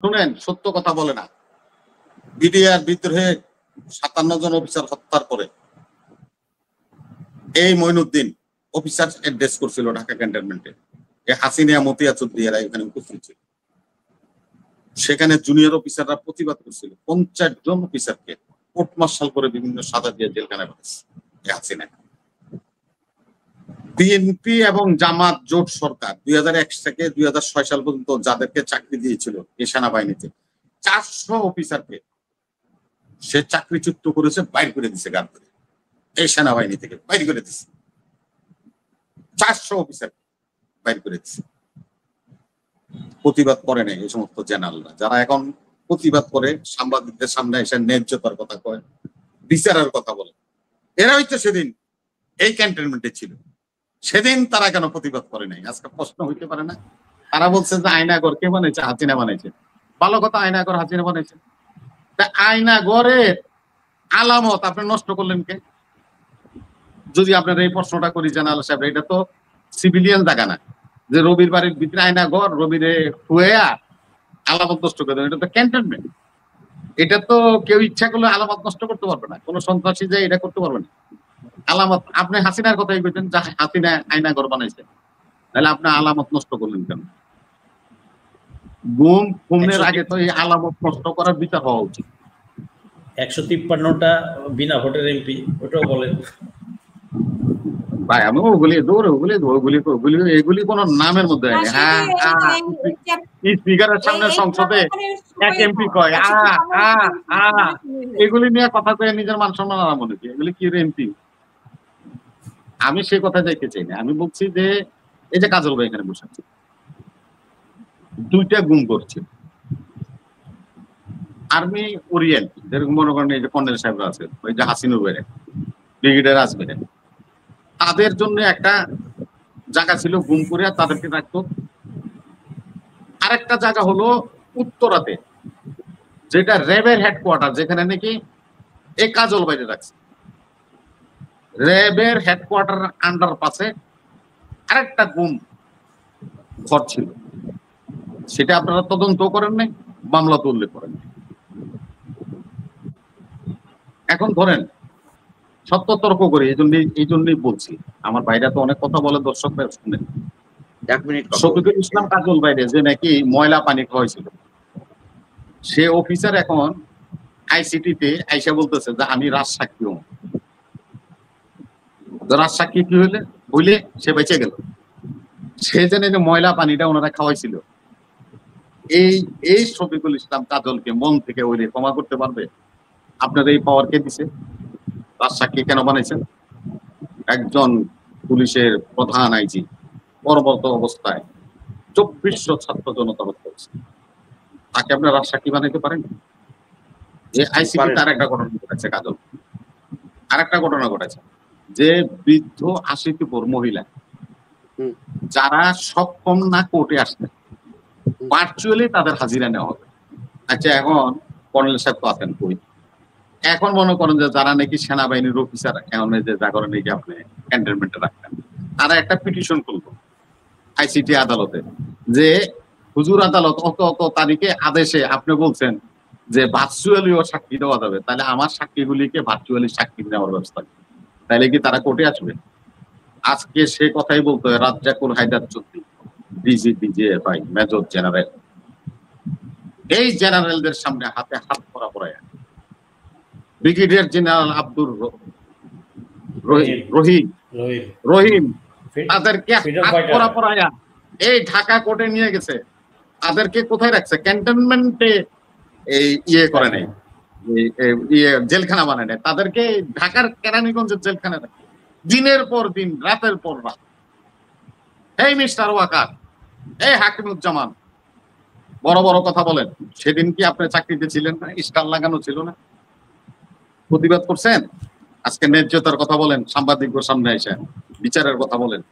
শুনেন, সত্য কথা বলে না। বিডিআর বিদ্রোহে ৫৭ জন অফিসার হত্যার পরে এই মঈনুদ্দিন অফিসার অ্যাড্রেস করছিল ঢাকা ক্যান্টনমেন্টে। হাসিনা মতিয়া চৌধুরীরা এখানে উপস্থিত ছিল। সেখানে জুনিয়র অফিসাররা প্রতিবাদ করছিল। ৫০ জন অফিসারকে কোর্ট মার্শাল করে বিভিন্ন সাজা দিয়ে জেলখানায় পাঠাচ্ছে হাসিনা। বিএনপি এবং জামাত জোট সরকার ২০০১ থেকে ২০০৬ সাল পর্যন্ত যাদেরকে চাকরি দিয়েছিল এই সেনাবাহিনীতে ৪০০ অফিসারকে সে চাকরিচ্যুত করেছে, বাইর করে দিচ্ছে গান করে। এই সেনাবাহিনী থেকে বাইর করে দিচ্ছে ৪০০ অফিসার বাইর করে দিচ্ছে। প্রতিবাদ করে নাই এই সমস্ত জেনারেলরা, যারা এখন প্রতিবাদ করে সাংবাদিকদের সামনে এসে ন্যায্যতার কথা কয়, বিচারের কথা বলে। এরা হয়তো সেদিন এই ক্যান্টনমেন্টে ছিল, সেদিন তারা কেন প্রতিবাদ করে নাই? আজকে প্রশ্ন হইতে পারে না? তারা বলছে যে আয়নাঘর কে বানাইছে? হাসিনা বানাইছে। ভালো কথা, আয়নাঘর হাসিনা বানাইছে। আয়নাঘরের আলামত আপনি নষ্ট করলেন কে? যদি আপনার এই প্রশ্নটা করি জানাল সাহেব, এটা তো সিভিলিয়ান জায়গা না যে রবির বাড়ির ভিতরে আয়নাঘর, রবিরে হুয়া আলামত নষ্ট করে দেন। এটা তো ক্যান্টনমেন্ট। এটা তো কেউ ইচ্ছা করলে আলামত নষ্ট করতে পারবে না, কোনো সন্ত্রাসী যে এটা করতে পারবে না। আলামত আপনি হাসিনার কথাই বলছেন যে হাসিনা আয়নাঘর বানাইছে, তাহলে আপনি আলামত নষ্ট করলেন কেন? গুম খুনের আগে তো এই আলামত নষ্ট করার বিচার হওয়া উচিত। ১৫৩টা বিনা ভোটের এমপি, ওটাও বলেন ভাই। আমি এগুলি কোন নামের মধ্যে স্পিকারের সামনে সংসদে এক এমপি কয় এগুলি নিয়ে কথা কয়ে নিজের মান সম্মান আরাম মনে করি। এগুলি কি এমপি? আমি সে কথা যাইতে চাই না। আমি বলছি যে এই যে কাজল ভাই এখানে বসে আছে, 2টা গুম করছে আর্মি ওরিয়েন্ট, যেরকম মনে করেন এই যে কর্নেল সাহেবরা আছে, ওই যে হাসিনুর বেড়ে, ব্রিগেডিয়ার আসবেন, তাদের জন্য একটা জায়গা ছিল গুম করে তাদেরকে রাখতো। আরেকটা জায়গা হলো উত্তরাতে, যেটা র্যাবের হেডকোয়ার্টার, যেখানে নাকি এই কাজল বাইরে রাখছে। র্যাবের হেডকোয়ার্টার আন্ডার পাশে আরেকটা গুম ঘর ছিল, সেটা আপনারা তদন্ত করেন নাই, মামলা তো উল্লেখ করেন। এখন ধরেন সত্য তর্ক করি, এই জন্যই বলছি। আমার ভাইরা তো অনেক কথা বলে, দর্শকরা শুনেন। শফিকুল ইসলাম কাজল বাইরে যে নাকি ময়লা পানি খাওয়াইছিল, সে অফিসার এখন আইসিটিতে আইসা বলতেছে যে আমি রাজসাক্ষী হব। রাজসাক্ষী কি হইলে সে বেঁচে গেল। সে জেনে যে ময়লা পানিটা ওনারা খাওয়াইছিল, এই শফিকুল ইসলাম কাজলকে মন থেকে ওই ক্ষমা করতে পারবে? আপনার এই পাওয়ার কে দিছে? রাজসাক্ষী কেন বানাইছেন? একজন পুলিশের প্রধান আইজি কর্মরত অবস্থায় ২৪০০ ছাত্র জনতা হত্যা করছে, তাকে আপনার রাজসাক্ষী বানাইতে পারেন? যে আইসিটি তার একটা ঘটনা ঘটেছে, কাজল আরেকটা ঘটনা ঘটেছে, যে বৃদ্ধ ৮০ উপর মহিলা যারা সক্ষম না কোর্টে আসতে, ভার্চুয়ালি তাদের হাজিরা নেওয়া হবে। আচ্ছা, এখন কর্নেল সাহেব তো আছেন কই? এখন মনে করেন যে যারা নাকি সেনাবাহিনীর অফিসার এখন যে জাগরণ নাকি আপনি ক্যান্টনমেন্টে রাখবেন, তারা একটা পিটিশন করবো আইসিটি আদালতে যে হুজুর আদালত অত অত তারিখে আদেশে আপনি বলছেন যে ভার্চুয়ালিও সাক্ষী দেওয়া যাবে, তাহলে আমার সাক্ষীগুলিকে ভার্চুয়ালি সাক্ষী নেওয়ার ব্যবস্থা, তাহলে কি তারা কোর্টে আসবে? আজকে সে কথাই বলতে হয় রাজ্জাকুল হায়দার চৌধুরী, ডিজিপিজিএফআই মেজর জেনারেল, এই জেনারেলদের সামনে হাতে হাত পরা পড়ায় ব্রিগেডিয়ার জেনারেল আব্দুর রহিম তাদেরকে হাত পরা পড়ায়া এই ঢাকা কোর্টে নিয়ে গেছে। তাদেরকে কোথায় রাখছে? ক্যান্টনমেন্টে ইয়ে করে নাই, জেলখানা বানায় নাই, তাদেরকে ঢাকার কেরানীগঞ্জের জেলখানা রাখে দিনের পর দিন, রাতের পর রাত। এই মিস্টার ওয়াকার, এই হাকিমুজ্জামান, বড় বড় কথা বলেন। সেদিন কি আপনি চাকরিতে ছিলেন না? স্টার লাগানো ছিল না? প্রতিবাদ করছেন? আজকে ন্যায্যতার কথা বলেন, সাংবাদিকদের সামনে এসে বিচারের কথা বলেন।